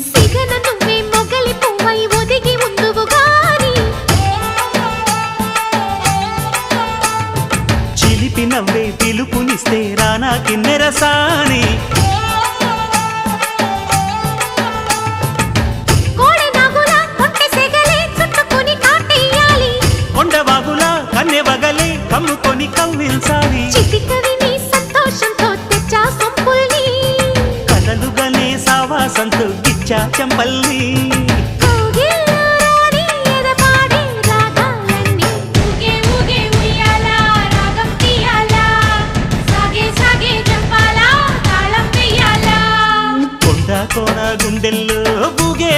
సిగన నువ్వే మొగలి పువ్వై ఒదిగి ఉందువు గాని చిలిపి నవ్వే పిలుపునిస్తే రానా కిన్నెరసాని కన్నెవగలే కమ్ముకొని కవ్విల్సాలి చిటికవి నీ సంతోషంతో తెచ్చా సొంపుల్ని కలలుగనే సావాసంతో గిచ్చా చెంపల్ని కొండ కోన గుండెల్లో బూగే